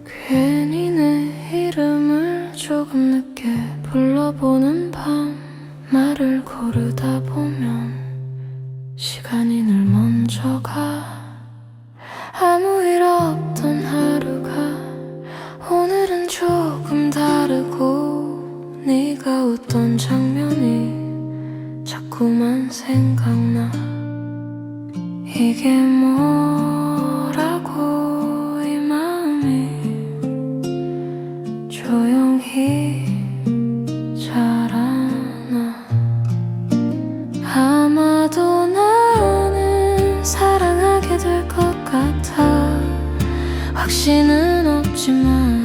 괜히 내 이름을 조금 늦게 불러보는 밤, 말을 고르다 보면 시간이 늘 먼저 가. 아무 일 없던 하루가 오늘은 조금 다르고, 네가 웃던 장면이 자꾸만 생각나. 이게 뭐라고 이 마음이 조용히 자라나. 아마도 나는 사랑하게 될 것 같아. 확신은 없지만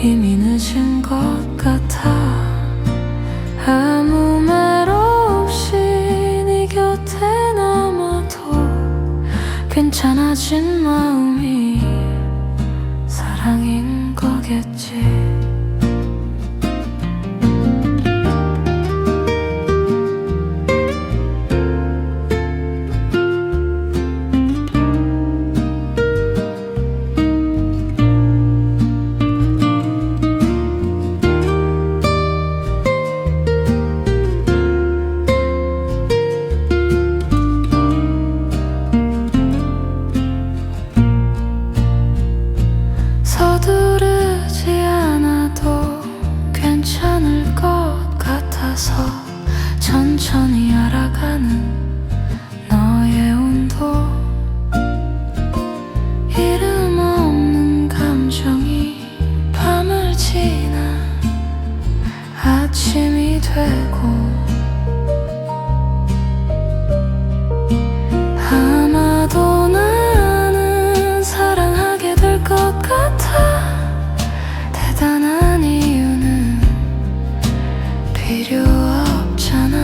이미 늦은 것 같아. 아무 말 없이 네 곁에 남아도 괜찮아진 마음이 사랑인 거겠지. 서두르지 않아도 괜찮을 것 같아서 천천히 알아가는 너의 온도. 이름 없는 감정이 밤을 지나 아침이 되고, 아마도 나는 사랑하게 될 것 같아. 대단한 이유는 필요 없잖아.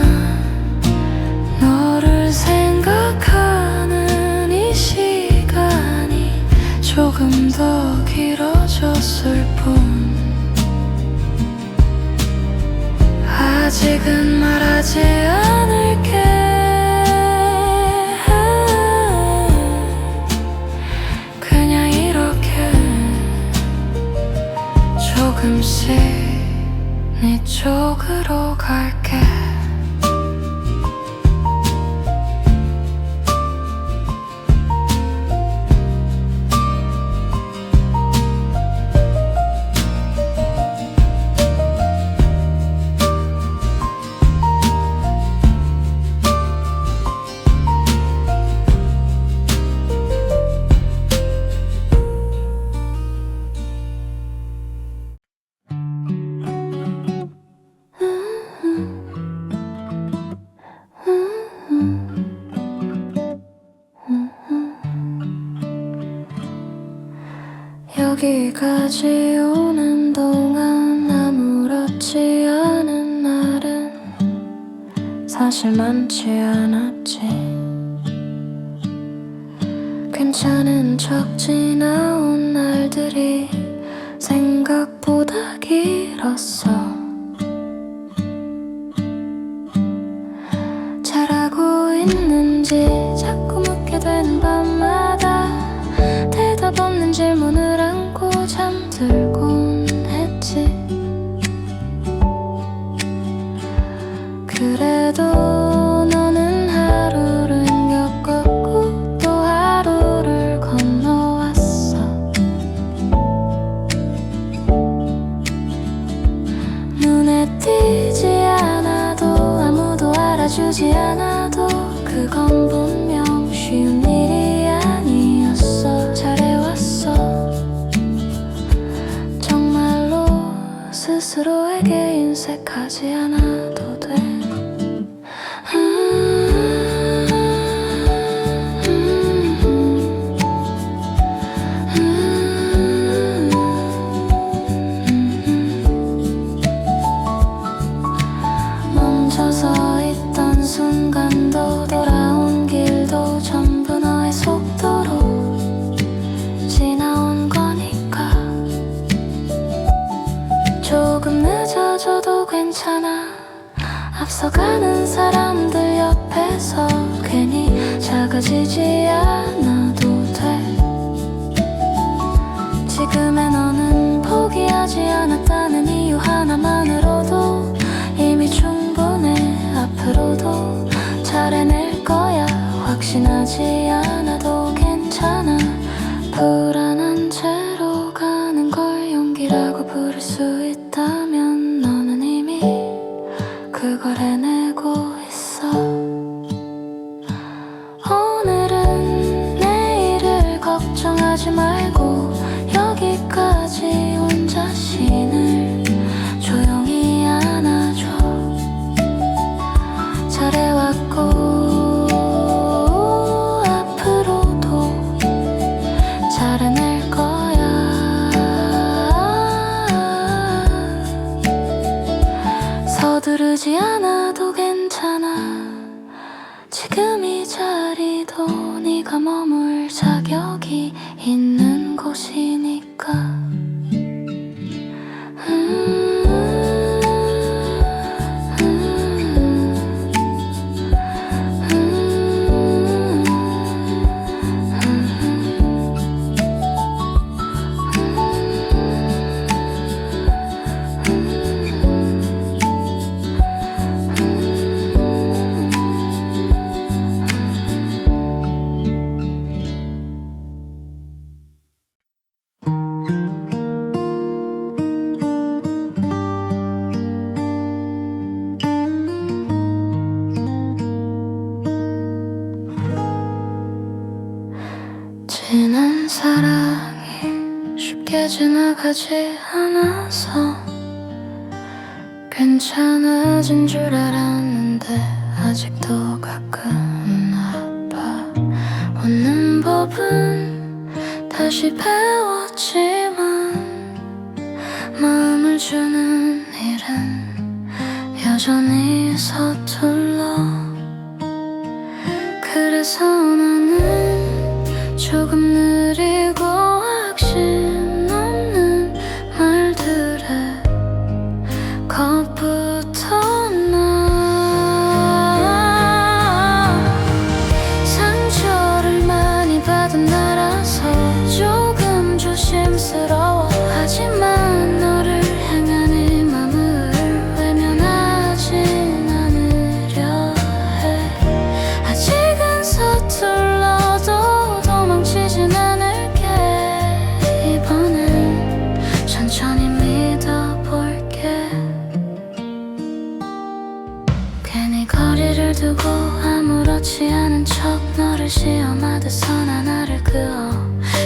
너를 생각하는 이 시간이 조금 더 길어졌을 뿐, 아직은 말하지 않을게. 그냥 이렇게 조금씩 네 쪽으로 갈게. 여기까지 오는 동안 아무렇지 않은 날은 사실 많지 않았지. 괜찮은 척 지나온 날들이 생각보다 길었어. 잘하고 있는지 자꾸 묻게 되는 밤마다 대답 없는 질문을 안고 잠들곤 했지. 그래도 너는 하루를 겪었고 또 하루를 건너왔어. 눈에 띄지 않아도 아무도 알아주지 않아도 그건 분명 쉬운 일이 아니었어. 잘해왔어. 정말로 스스로에게 인색하지 않아도 돼. 멈춰서 있던 순간도 돌아온 길도 전부 너의 속도로 지나온 거니까. 무너져도 괜찮아. 앞서가는 사람들 옆에서 괜히 작아지지 않아도 돼. 지금의 너는 포기하지 않았다는 이유 하나만으로도 이미 충분해. 앞으로도 잘 해낼 거야. 확신하지 않아도 괜찮아. 불안한 채로 가는 걸 용기라고 부를 수 있다면 너는 이미 그걸 해내고 있어. 오늘은 내일을 걱정하지 말고 여기까지 온 자신을 조용히 안아줘. 잘해왔고 앞으로도 잘 해낼 거야. 서두르지 않아도 괜찮아. 지금 이 자리도 네가 머물 자격이 있는 곳이니까. 지난 사랑이 쉽게 지나가지 않아서 괜찮아진 줄 알았는데 아직도 가끔은 아파. 웃는 법은 다시 배웠지만 마음을 주는 일은 여전히 서툴러. 그래서 나는 조금 느리고 확신 없는 말들에 겁부터 나. 상처를 많이 받은 나라서 조금 조심스러워. 하지만 너를 향한 이 맘을 외면하진 않으려 해. 아직은 서툴러도 도망치진 않을게. 이번엔 천천히 믿어볼게. 괜히 거리를 두고 아무렇지 않은 척 너를 시험하듯 선 하나를 그어.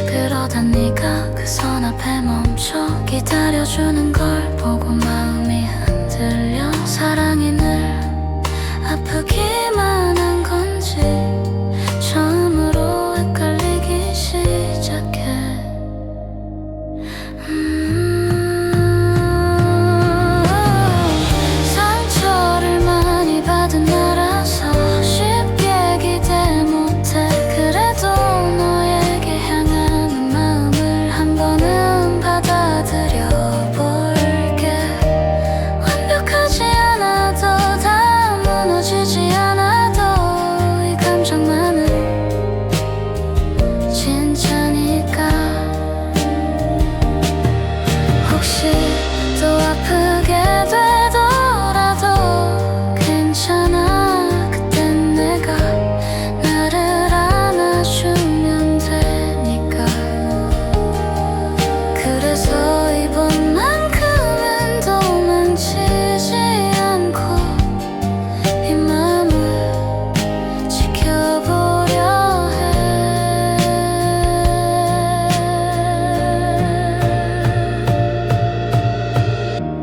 그러다 네가 그 선 앞에 멈춰 기다려주는 걸 보고 마음이 흔들려. 사랑이 늘 아프기만 한 건지 처음으로 헷갈리기 시작해. 상처를 많이 받은 나라서 쉽게 기대 못해. 그래도 너에게 향하는 마음을 한 번은 받아들여 볼게. 완벽하지 않아도 다 무너지지 않아도 이 감정만은 진짜니까. 혹시 또 아프게 되더라도 괜찮아. 그땐 내가 나를 안아주면 되니까. 그래서 이번만큼은 도망치지 않고 이 맘을 지켜보려 해.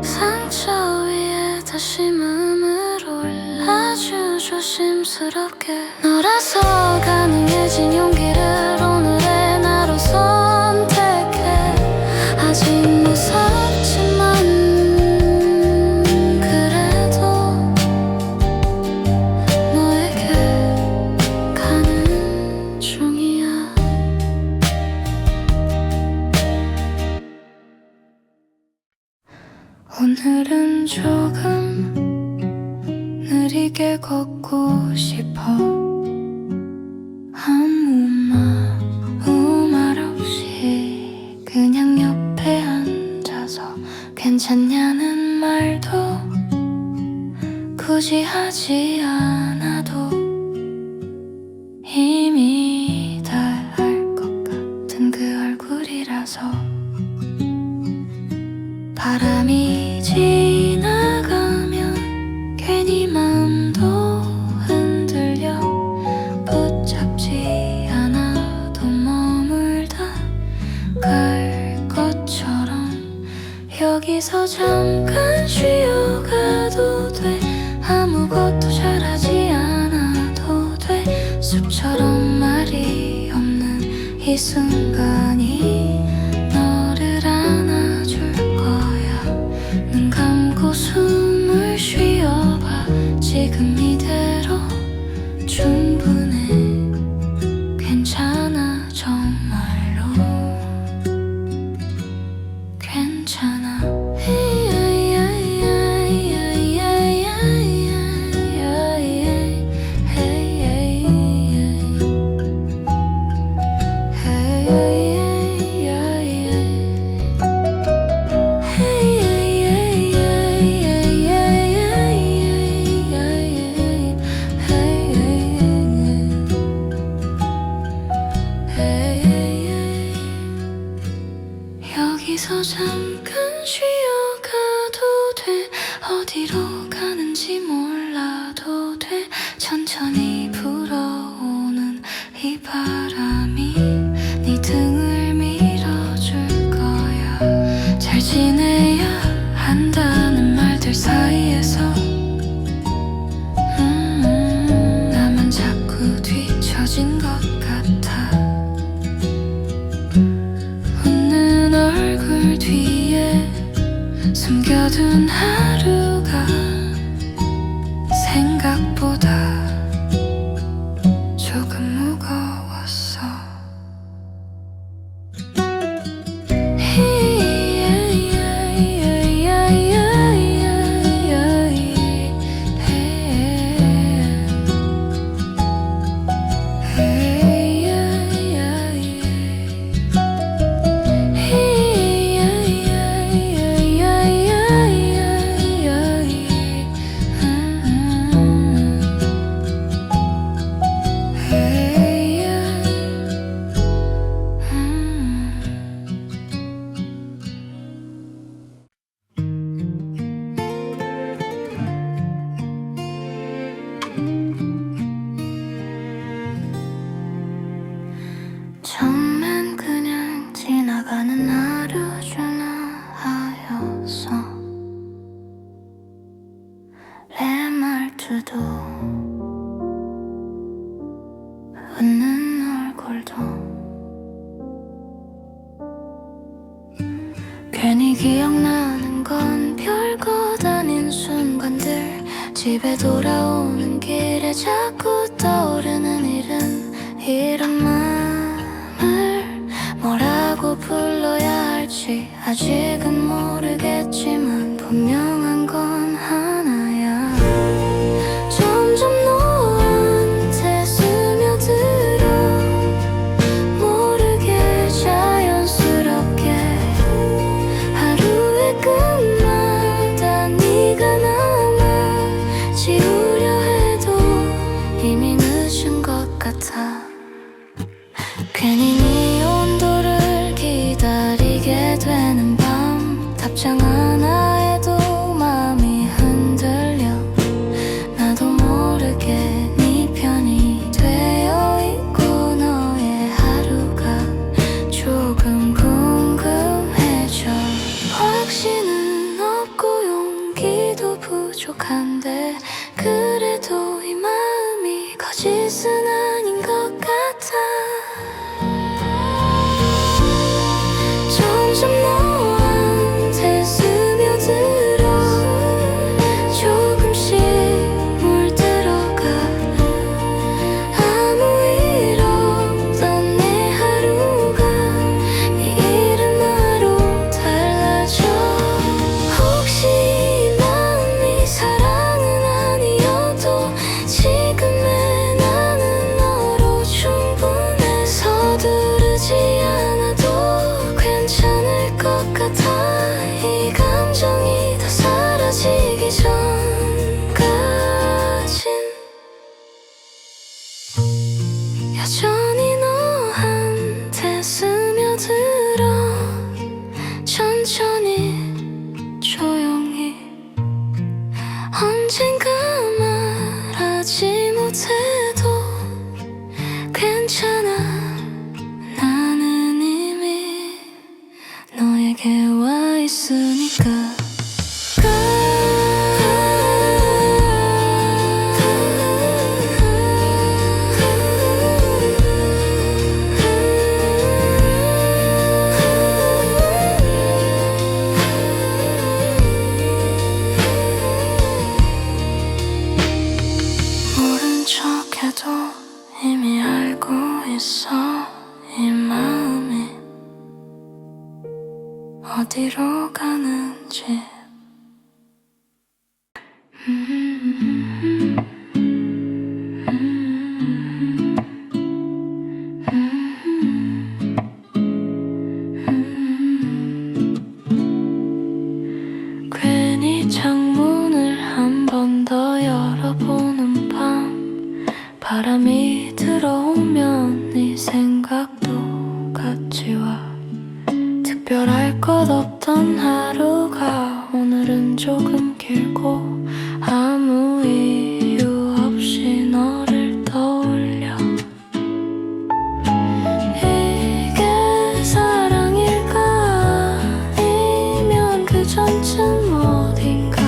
상처 위에 다시 마음을 올라주 조심스럽게. 너라서 가능해진 용기를 오늘의 나로 선택해. 아직 무섭지만 그래도 너에게 가는 중이야. 오늘은 조금 느리게 걷고 싶어. 아무 말 없이 그냥 옆에 앉아서 괜찮냐는 말도 굳이 하지 않아도 이미 다 알 것 같은 그 얼굴이라서. 바람이 지나가면 괜히 마음도 흔들려. 붙잡지 않아도 머물다 갈 것처럼 여기서 잠깐 쉬어가도 돼. 아무것도 잘하지 않아도 돼. 숲처럼 말이 없는 이 순간이 너를 안아줄 거야. 눈 감고 숨을 쉬어봐. 지금 이대로 충분해. 괜찮아 정말로 괜찮아. 여기서 잠깐 쉬어가도 돼. 어디로 가는지 몰라도 돼. 천천히 불어오는 이 바람이 네 등을 밀어줄 거야. 잘 지내야 한다는 말들 사이에서 나만 자꾸 뒤처진 것 같아. 얼굴 뒤에 숨겨둔 하루가 생각보다 조금 무거웠어. 처음엔 그냥 지나가는 하루 중 하나였어. 내 말투도 웃는 얼굴도 괜히 기억나는 건 별것 아닌 순간들. 집에 돌아오는 길에 자꾸 떠오르는 이런 맘을 뭐라고 불러야 할지 아직은 모르겠지만 분명한 건 하나야. 점점 너한테 스며들어. 모르게 자연스럽게 하루의 끝마다 네가 남아. 지우려 해도 이미 늦은 것 같아. 괜히 네 온도를 기다리게 되는 밤. 답장 하나 해도 마음이 흔들려. 나도 모르게 네 편이 되어 있고 너의 하루가 조금 궁금해져. 확신은 없고 용기도 부족한데 그래도 이 마음이 거짓은 아닌 것 같아. 점점 너한테 스며들어. 조금씩 물들어가. 아무 일 없던 내 하루가 이 이른 나로 달라져. 혹시 집 괜히 창문을 한 번 더 열어보는 밤 바람이 들어오면 네 생각도 같이 와 특별할 것 없던 하루가 오늘은 조금 길고 아무 이유 없이 너를 떠올려 이게 사랑일까 아니면 그 전쯤 어딘가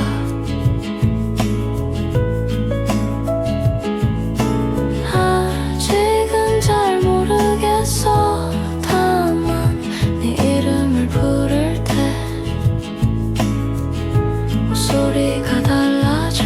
아직은 잘 모르겠어 다만 네 이름을 부를 때 목소리가 달라져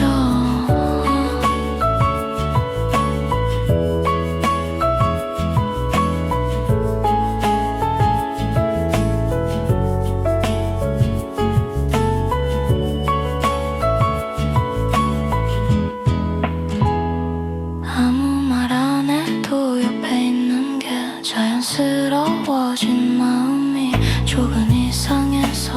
아무 말 안 해도 옆에 있는 게 자연스러워진 마음이 조금 이상해서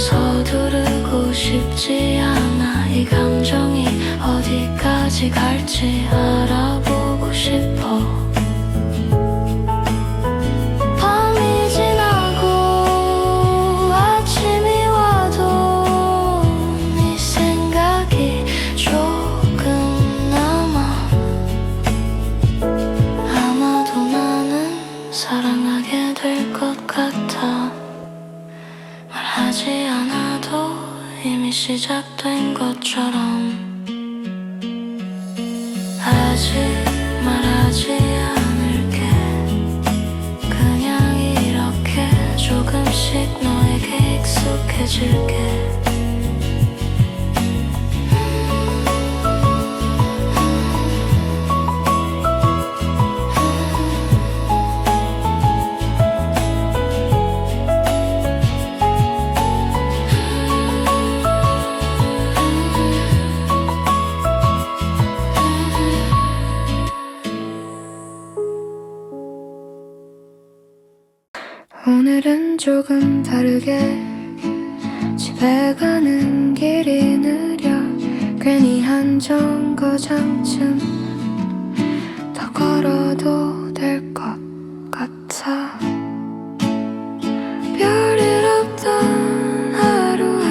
서두르고 싶지 않아 이 감정이 어디까지 갈지 알아보고 싶어 밤이 지나고 아침이 와도 네 생각이 조금 남아 아마도 나는 사랑하게 될 것 같아 말하지 않아도 이미 시작된 것처럼 아직 말하지 않을게 그냥 이렇게 조금씩 너에게 익숙해질게 오늘은 조금 다르게 집에 가는 길이 느려 괜히 한 정거장쯤 더 걸어도 될 것 같아 별일 없던 하루에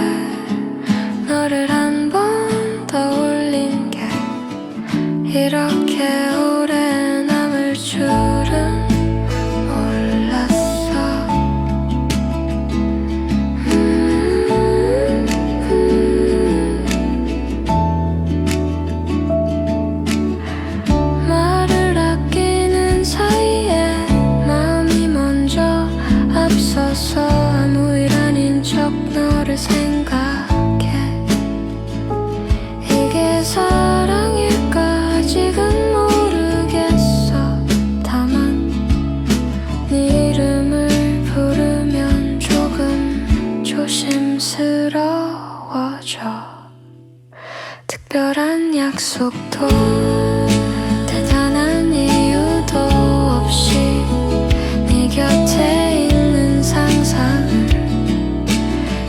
너를 한 번 떠올린 게 이렇게 오래 남을 줄은 아무 일 아닌 척 너를 생각해 이게 사랑일까 아직은 모르겠어 다만 네 이름을 부르면 조금 조심스러워져 특별한 약속도 대단한 이유도 없이 네 곁에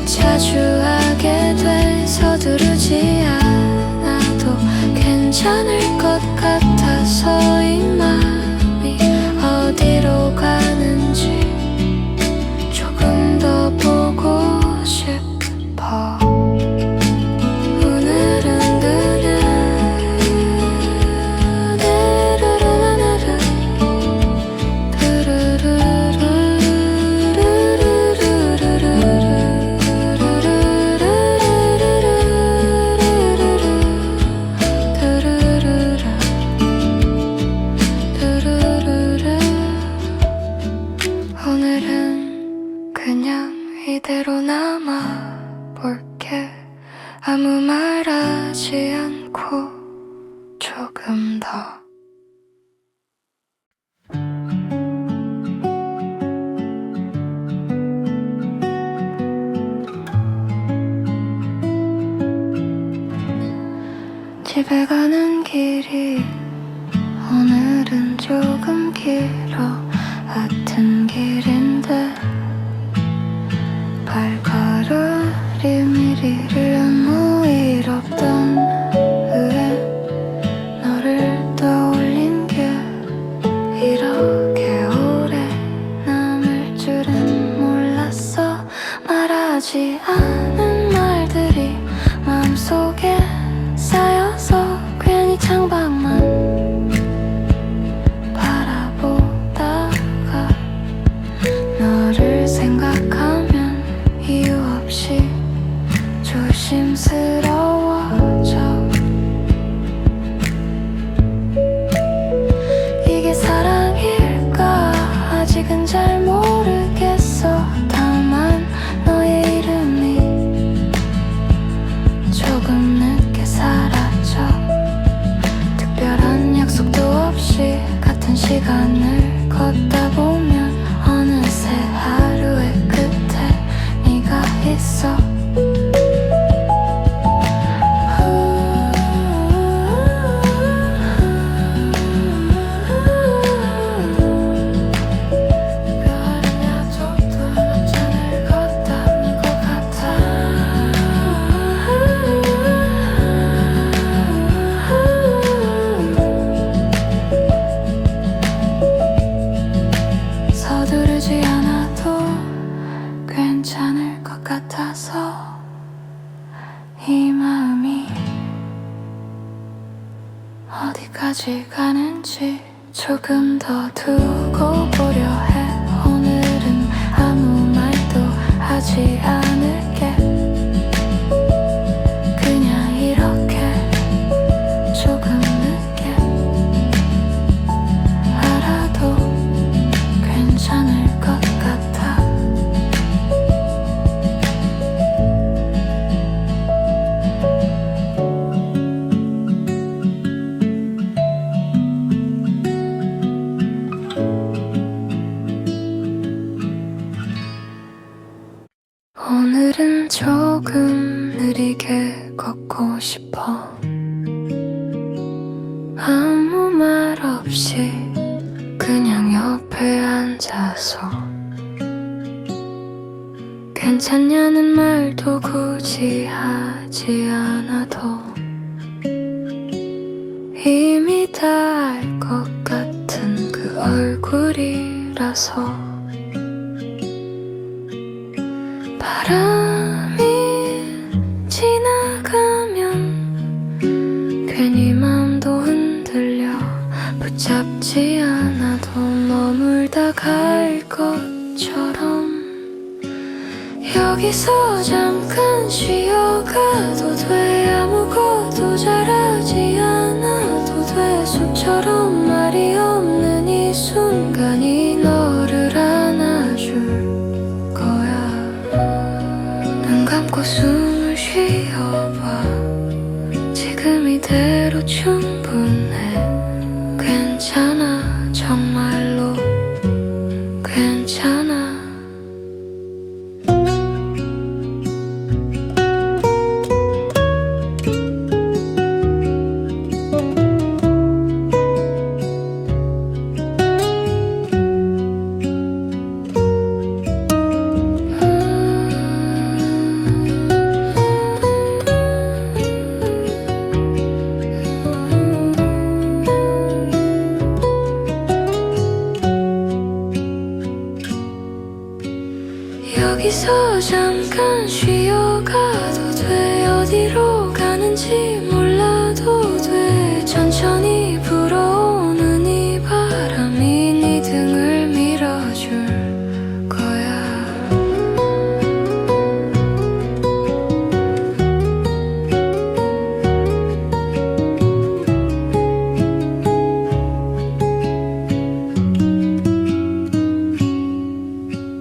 자주 하게 돼 서두르지 않아도 괜찮을 것 같아서 이 마음이 어디로 가는지 조금 더 보고 싶어 오늘은 그냥 이대로 남아볼게 아무 말 하지 않고 조금 더 집에 가는 길이 오늘은 조금 길어. 같은 길인데 발걸음이 미리를 아무 일 없던 후에 너를 떠올린 게 이렇게 오래 남을 줄은 몰랐어. 말하지 않은 말들이 마음속에 쌓여서 괜히 창밖만 바라보다가 너를 생각하면 이유 없이 조심스러워져. 이게 사랑일까 아직은 잘 모르겠어. 다만 너의 이름이 조금 늦게 사라져. 특별한 약속도 없이 같은 시간을 걷다 보면 어느새 하루의 끝에 네가 있어. 별은 약속도 몇 잔을 걷다는 것 같아. 서두르지 않아도 괜찮을 것 같아서 이 마음이 어디까지 가는지 조금 더 두고 보려 해. 오늘은 아무 말도 하지 않을게. 그냥 이렇게 조금 늦게 알아도 괜찮을 것 같아. 오늘은 조금 느리게 걷고 싶어. 아무 말 없이 그냥 옆에 앉아서 괜찮냐는 말도 굳이 하지 않아도 이미 다 알 것 같은 그 얼굴이라서. 바람이 지나가면 괜히 마음도 흔들려. 붙잡지 않아도 머물다 갈 것처럼. 여기서 잠깐 쉬어가도 돼. 아무것도 잘하지 않아도 돼. 숲처럼 말이 없는 이 순간이 너를 안아줄 거야. 눈 감고 숨을 쉬어봐. 지금 이대로 충분해. 괜찮아, 정말로 괜찮아. 여기서 잠깐 쉬어가도 돼. 어디로 가는지 몰라도 돼. 천천히 불어오는 이 바람이 네 등을 밀어줄 거야.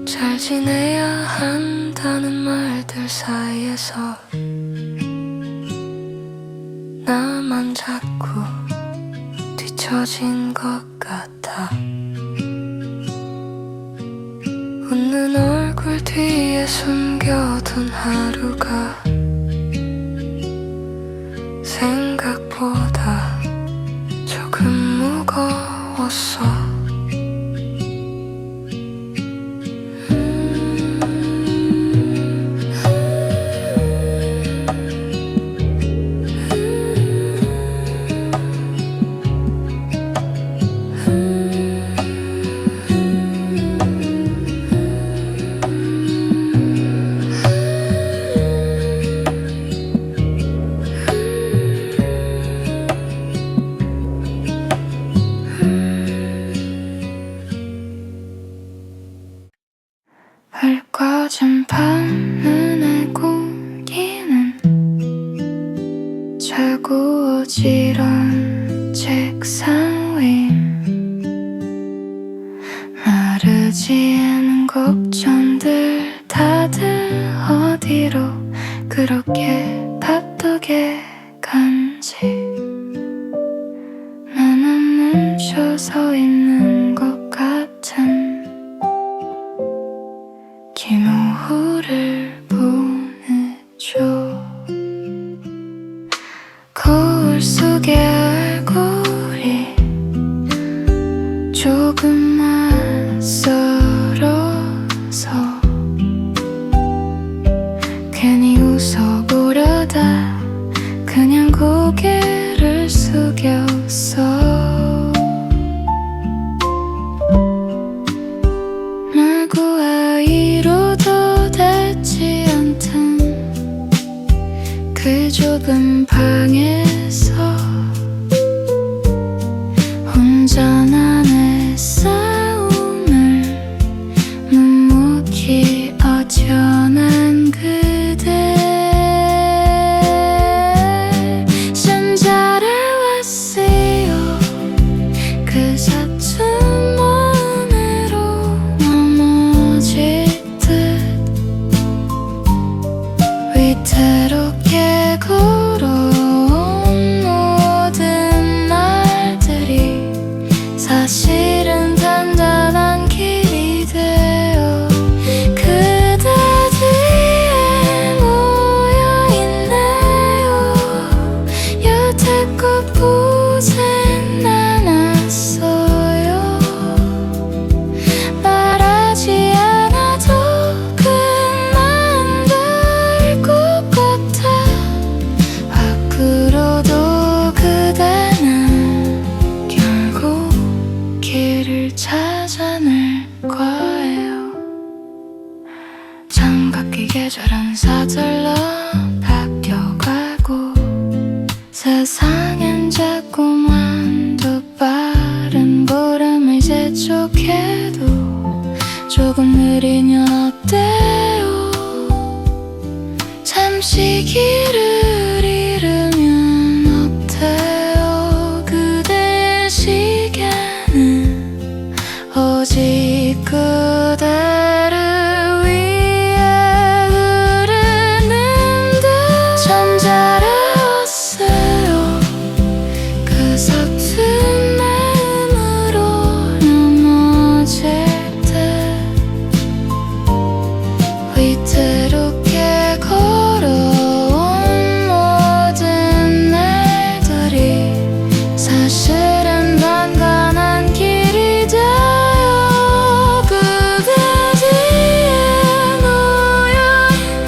잘 지내야 한다는 말들 사이에서 나만 자꾸 뒤처진 것 같아. 웃는 얼굴 뒤에 숨겨둔 하루가 생각보다 흘꺼진 밤 눈에 공기는 자고 어지러운 책상 위 마르지 않은 걱정들 다들 어디로 그렇게 바쁘게 간지 나는 멈춰서 있는 것 같은 긴 오후를 보내줘 거울 속의 얼굴이 조금만 썰어서 괜히 웃어보려다 그냥 고개를 숙였어 말고 아이로도 닿지 않던 그 좁은 방에서 혼자 나의 싸움을 묵묵히 어겨난 그대 잠자러 왔어요 그 서툰 몸으로 넘어질 듯 위태롭게 걸어온 모든 날들이 사실은 단단한 길이 되어 그대 뒤에 모여있네요 여태껏 보진 않았어요 말하지 않아도 그만 될 것 같아 밖으로도 그대는 결국 길을 찾아낼 거예요 장바퀴 계절은 서둘러 바뀌어가고 세상엔 자꾸만 더 빠른 걸음을 재촉해도 조금 느리면 어때요 잠시 길을 잃으면 어때요 그대의 시계는 오직 그대를 위해 흐르는데 잠자러 왔어요 그 서툰 마음으로 넘어질 때 위태롭게 걸어온 모든 날들이 사실은 단단한 길이 되어 그대 뒤에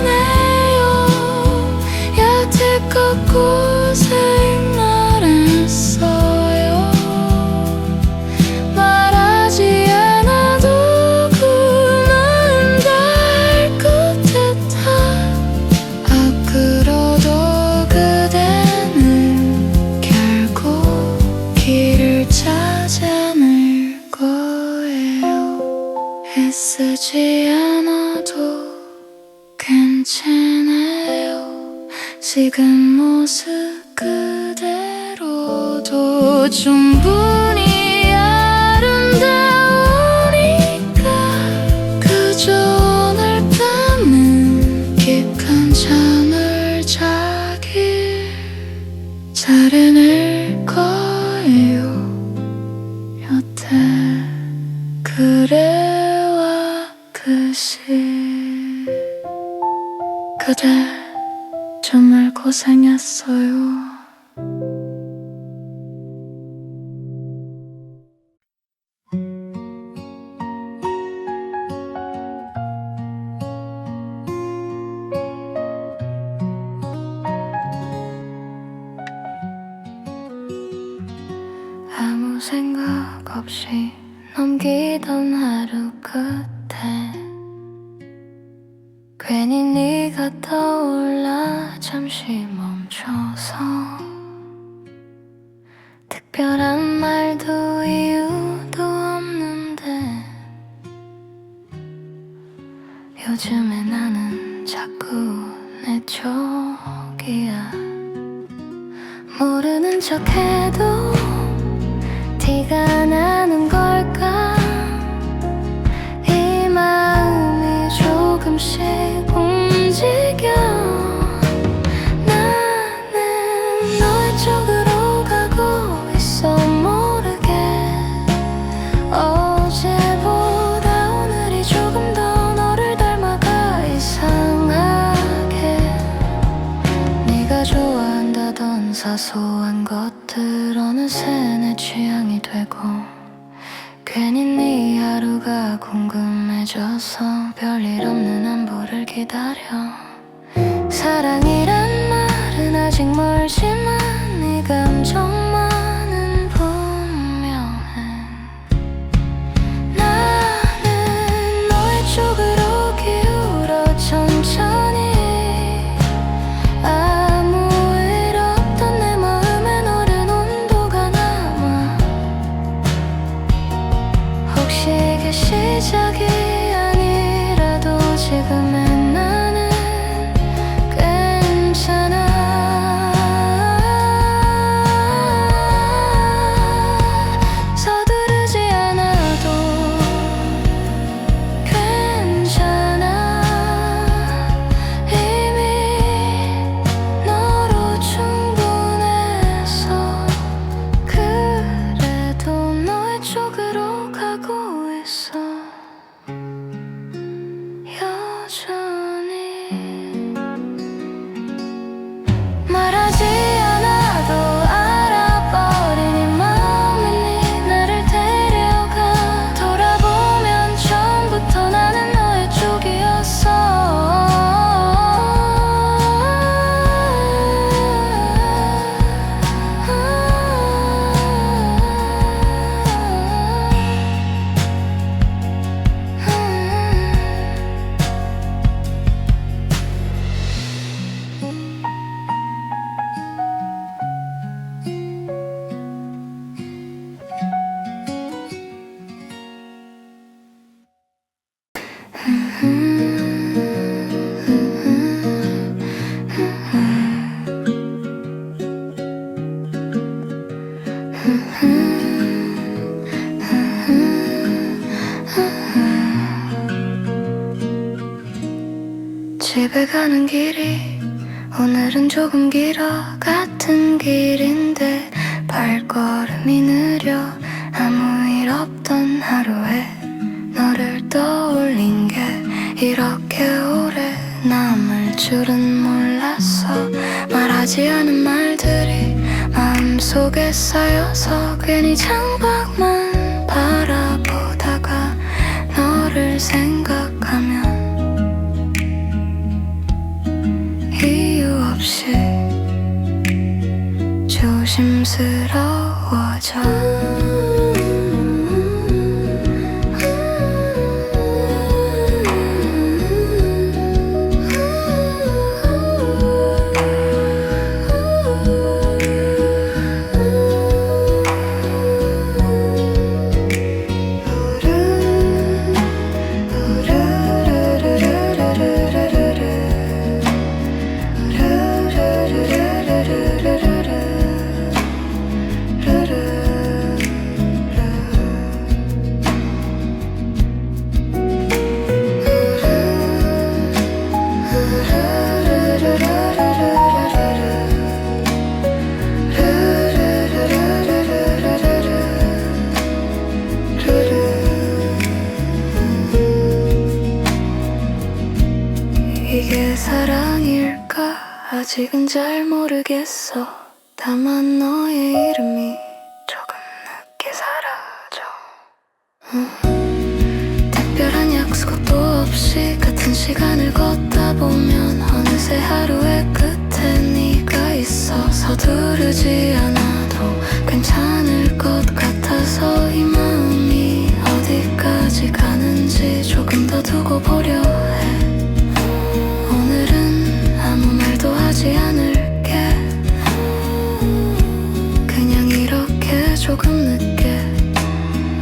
놓여있네요 여태껏 고생 말했어요 말하지 않아도 그만 될 것 같아 앞으로도 그대는 결국 길을 찾아낼 거예요 애쓰지 않아도 괜찮아요 지금 모습 그대로도 충분히 아름다우니까 그저 오늘 밤은 깊은 잠을 자길 잘해낼 거예요 여태 그래왔듯이 그대 정말 고생했어요 아무 생각 없이 넘기던 하루 끝에 괜히 네가 떠올라 잠시 멈춰서 특별한 말도 이유도 없는데 요즘에 나는 자꾸 내 쪽이야. 모르는 척해도 티가 나는 걸까. 이 마음이 조금씩 움직여. 나는 너의 쪽으로 가고 있어 모르게. 어제보다 오늘이 조금 더 너를 닮아가. 이상하게 네가 좋아한다던 사소한 것들 어느새 내 취향이 되고, 괜히 네 하루가 궁금해져서 별일 없는 안부를 기다려. 사랑이란 말은 아직 멀지만 네 감정만은 분명해. 나는 너의 쪽으로 기울어 천천히. 아무 일 없던 내 마음엔 오랜 온도가 남아. 혹시 이게 시작이 아니라도 지금의 나는 괜찮아. 서두르지 않아도 괜찮아. 이미 너로 충분해서. 그래도 너의 쪽으로 가고 있어 여전히. 말하지 않아도 알아버린 이 마음이 나를 데려가. 돌아보면 처음부터 나는 너의 쪽이었어. 집에 가는 길이 오늘은 조금 길어. 같은 길인데 발걸음이 느려. 아무 일 없던 하루에 너를 떠올린 게 이렇게 오래 남을 줄은 몰랐어. 말하지 않은 말들이 마음속에 쌓여서 괜히 창밖만 바라보다가 너를 생각하면 이유 없이 조심스러워져. 이게 사랑일까? 아직은 잘 모르겠어. 다만 너의 이름이 조금 늦게 사라져. 특별한 약속도 없이 같은 시간을 걷다 보면 어느새 하루의 끝에 네가 있어. 서두르지 않아도 괜찮을 것 같아서 이 마음이 어디까지 가는지 조금 더 두고 보려 해. 오늘은 아무 말도 하지 않을게. 그냥 이렇게 조금 늦게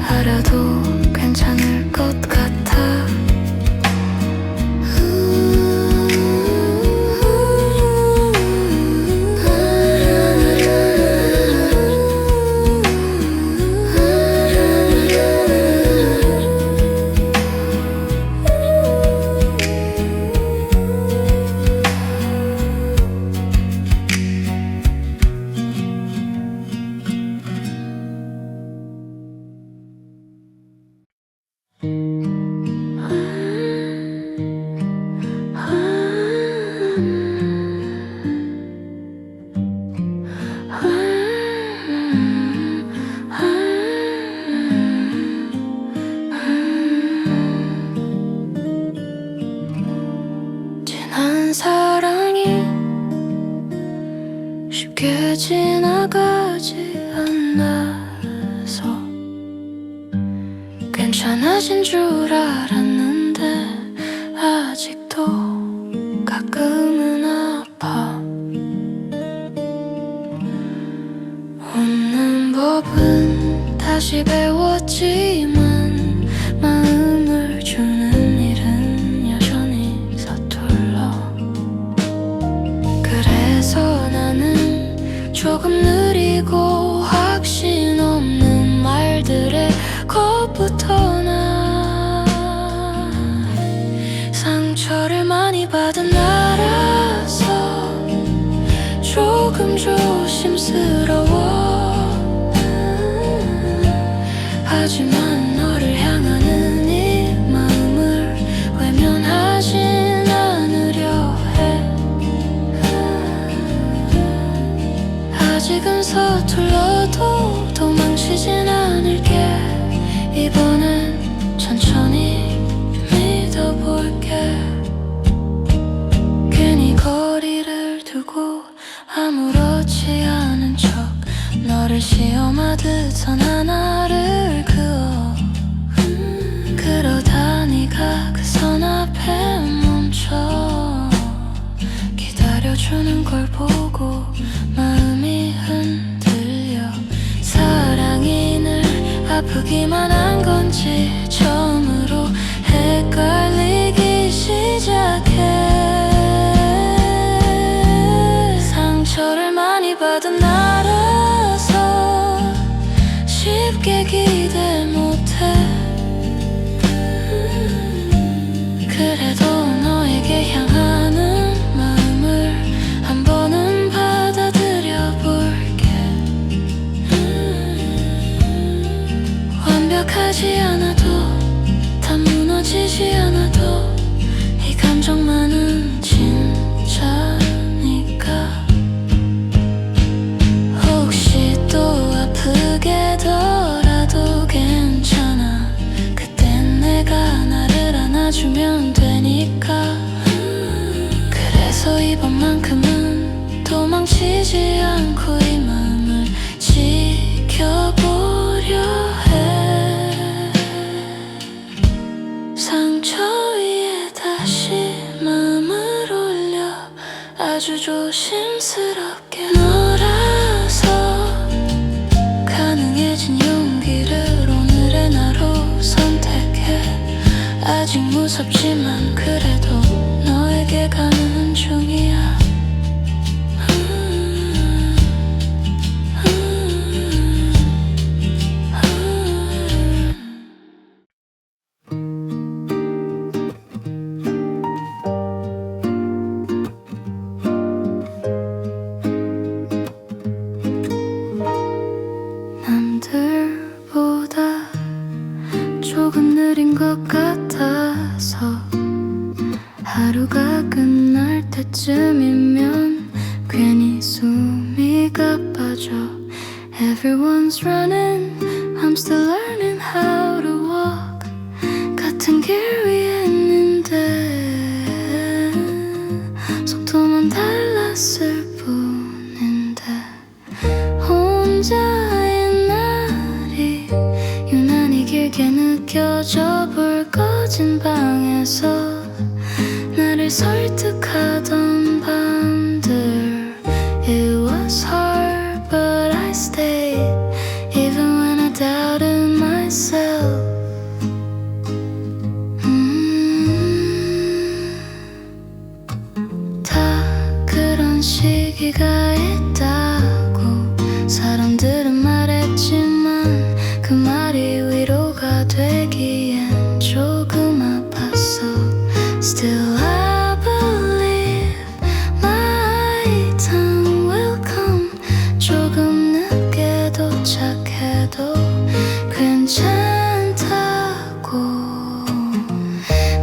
알아도 괜찮을 것 같아. 한 사랑이 쉽게 지나가지 않아서 괜찮아진 줄 알았는데 아직도 가끔은 아파. 웃는 법은 다시 배웠지만 마음을 주는 일은 여전히 서툴러. 그래서 나는 조금 느리고 확신 없는 말들에 겁부터 나. 상처를 많이 받은 나라서 조금 조심스러워. 하지만 너를 향하는 이 마음을 외면하진 않으려 해. 아직은 서툴러도 도망치진 않을게. 이번엔 천천히 믿어볼게. 괜히 거리를 두고 아무렇지 않은 척 너를 시험하듯 선 하나를 그어. 그러다 네가 그 선 앞에 멈춰 기다려주는 걸 보고 마음이 흔들려. 사랑이 늘 아프기만 한 건지 처음으로 헷갈리기 시작해. 상처를 많이 받은 나라서 쉽게 기대 못해. 그래도 너에게 향하는 마음을 한 번은 받아들여 볼게. 완벽하지 않아도 다 무너지지 않아도 이 감정만은 진짜니까. 혹시 또 아프게더라도 괜찮아. 그땐 내가 나를 안아주면 되니까. 그래서 이번만큼은 도망치지 않고 이 마음을 지켜보려 해. 상처 위에 다시 마음을 올려 아주 조심스럽게. 너라서 가능해진 용기를 오늘의 나로 선택해. 아직 무섭지만 그래도 너에게 가는 중이야. 남들보다 조금 느린 것 같아서 하루가 끝날 때쯤이면 괜히 숨이 가빠져. Everyone's running, I'm still learning how to walk. 같은 길 위에 있는데 속도만 달랐을 뿐인데 혼자인 날이 유난히 길게 느껴져. 불 꺼진 방에서 나를 설득하던 밤들. It was hard but I stayed even when I doubted myself. 다 그런 시기가 있다고 사람들은 말했지만 그 말이 위로가 되기엔 조금 아팠어. Still I believe my time will come. 조금 늦게 도착해도 괜찮다고.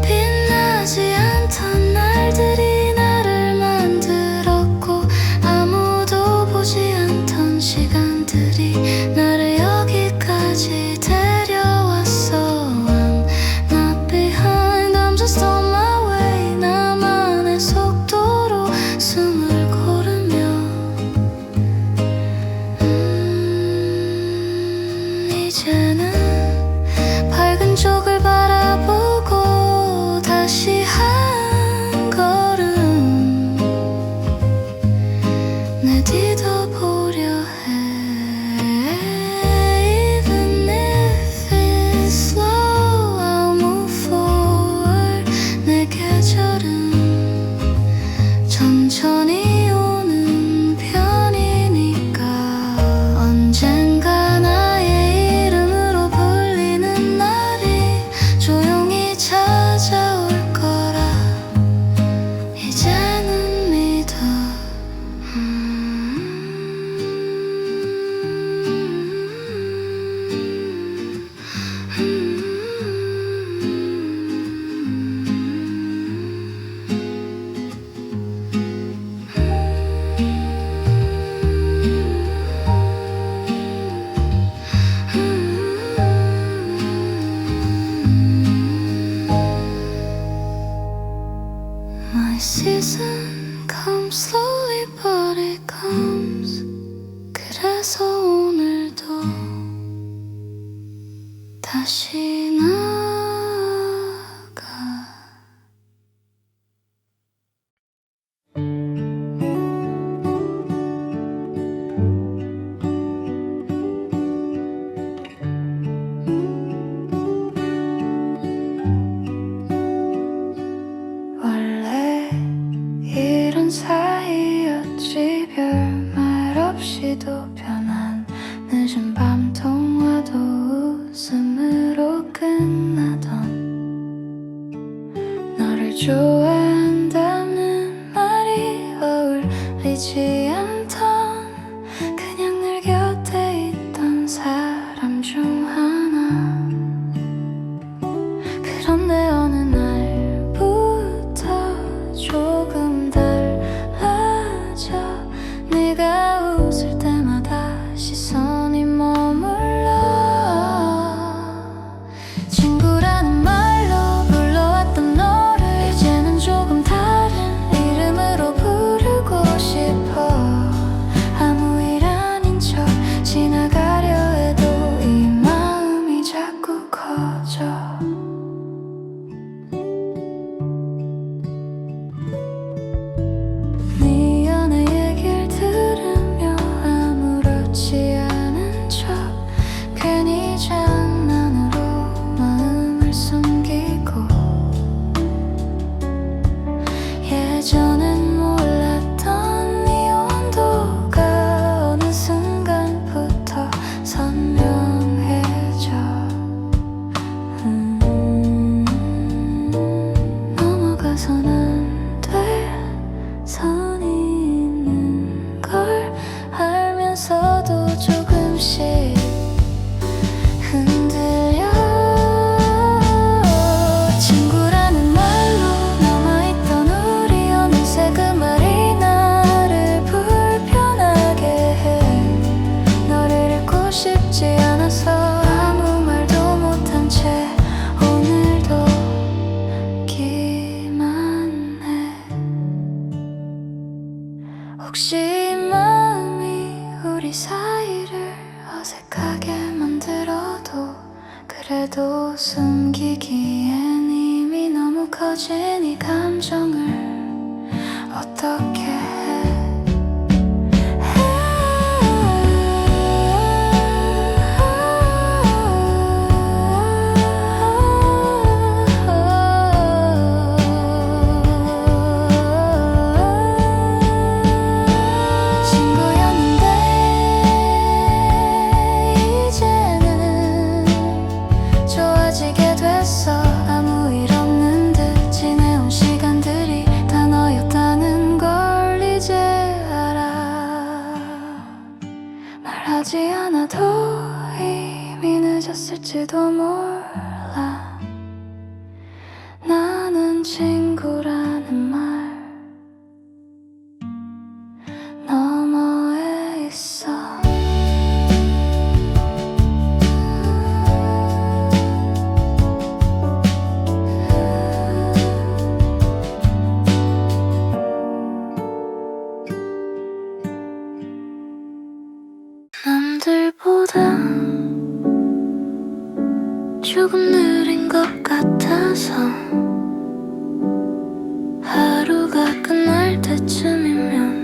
빛나지 않던 날들이 나를 만들었고 아무도 보지 않던 시간들이 나를 여기까지 데려왔어. I'm not behind, I'm just on my way. My season comes slowly but it comes. 그래서 오늘도 다시 나가. 원래 이런 사이였지 별말 없이도 변한 늦은 밤 통화도 웃음으로 끝나던 너를 좋아한다는 말이 어울리지 않던 그냥 늘 곁에 있던 사람 중 하나. 그런데 어느 날부터 조금 달라져. 네가 웃을 때마다 시선이 머물러. 친구라는 말로 불러왔던 너를 이제는 조금 다른 이름으로 부르고 싶어. 아무 일 아닌 척 지나가려 해도 이 마음이 자꾸 커져. 네 연애 얘길 들으며 아무렇지 않은 척 괜히 장난으로 마음을 숨기고. 예전엔 몰랐던 네 온도가 어느 순간부터 선명해져. 넘어가선 안 될 선이 있는 걸 알면서도 조금씩 흔들려. 친구라는 말로 남아있던 우리 어느새 그 말이 나를 불편하게 해. 너를 잃고 싶지 않아서 아무 말도 못한 채 오늘도 기만 해. 혹시 이 마음이 우리 사이를 어색하게 만들어도 그래도 숨기기엔 이미 너무 커진 이 감정을 어떻게 해. 친구였는데 이제는 좋아지게 됐어. 아무 일 없는 듯 지내온 시간들이 다 너였다는 걸 이제 알아. 말하지 않아도 이미 늦었을지도 몰라. 나는 친구라는 말 너머에 있어. 남들보다 조금 느린 것 같아서 하루가 끝날 때쯤이면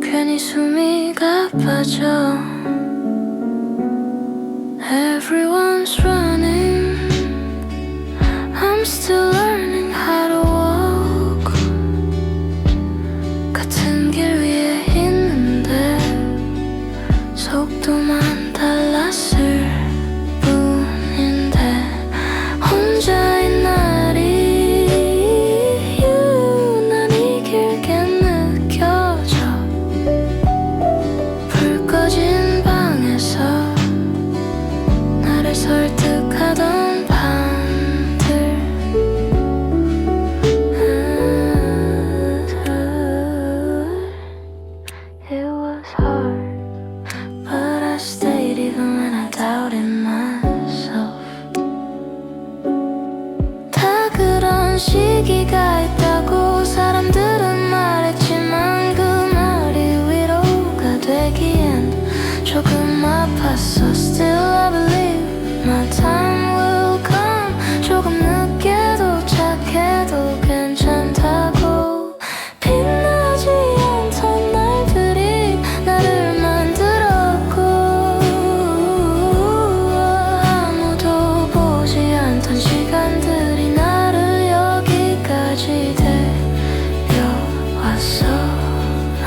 괜히 숨이 가빠져. Everyone's running, I'm still learning how to walk. 같은 길 위에 있는데 속도만 달랐을 뿐인데 혼자인 날이 유난히 길게 느껴져. 불 꺼진 괜찮다고. 빛나지 않던 날들이 나를 만들었고, 아무도 보지 않던 시간들이 나를 여기까지 데려왔어.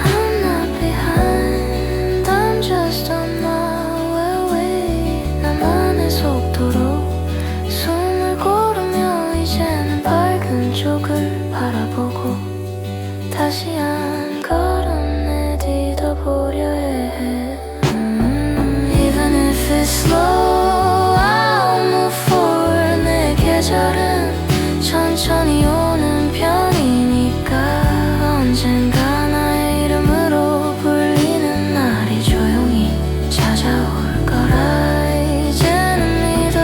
I'm not behind, I'm just on my way. 나만의 속도로 숨을 고르며 이제는 밝은 쪽을 바라보고 다시 한 걸음 내딛어보려 해. Even if it's slow, I'll move forward. 내 계절은 천천히 오는 편이니까 언젠가 나의 이름으로 불리는 날이 조용히 찾아올 거라 이제는 믿어.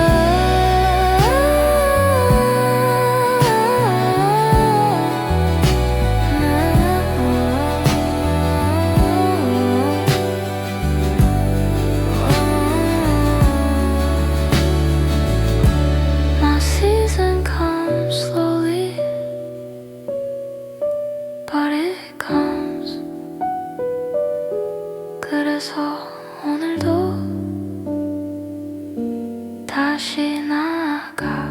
My season comes slowly, but it comes. 그래서 오늘도 다시 나아가.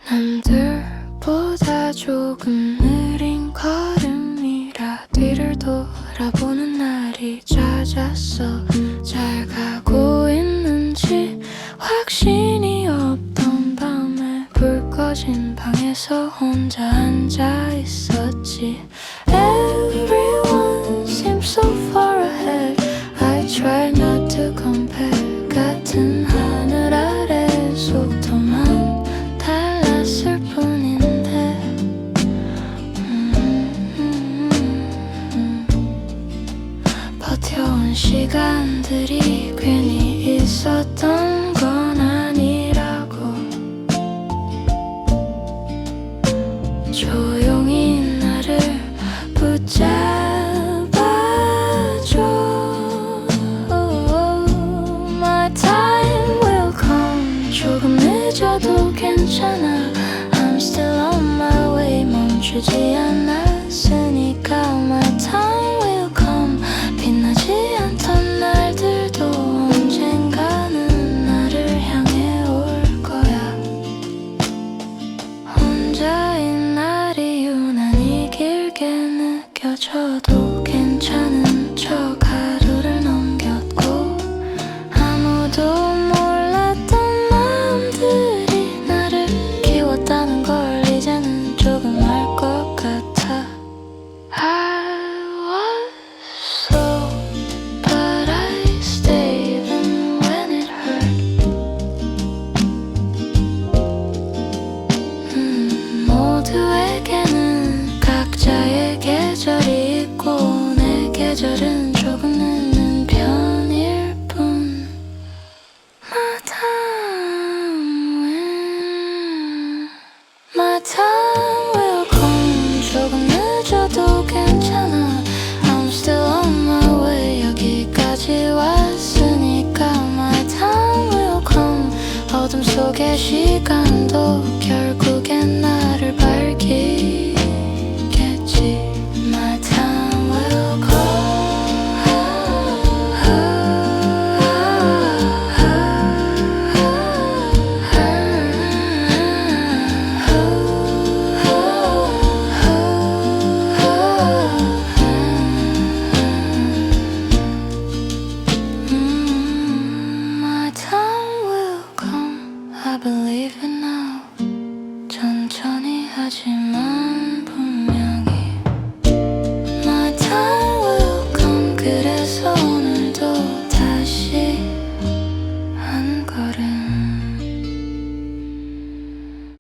남들보다 조금 느린 걸음이라 뒤를 돌아보는 날이 잦았어. 잘 가고 있는지 확신이 없던 밤에 불 꺼진 방에서 혼자 앉아 있었지. Everyone seems so far ahead. I try not to compare. 같은 하늘 아래 속도만 달랐을 뿐인데 버텨온 시간들이 괜히 있었던 건 아니라고. 조용히 나를 붙잡아줘. My time will come. 조금 늦어도 괜찮아. I'm still on my way. 멈추지 않았으니까. My time will come. 빛나지 않던 날들도 언젠가는 나를 향해 올 거야. 혼자인 날이 유난히 길게 느껴져도 괜찮은 척 하루를 넘겼고, 아무도 몰랐던 마음들이 나를 키웠다는 걸 이제는 조금 알 것 같아. I was slow, but I stayed even when it hurt. 모두에게는 각자의 계절이 있고 내 계절은 조금 늦는 편일 뿐. My time will come. 조금 늦어도 괜찮아. I'm still on my way. 여기까지 왔으니까. My time will come. 어둠 속의 시간도 결국엔 나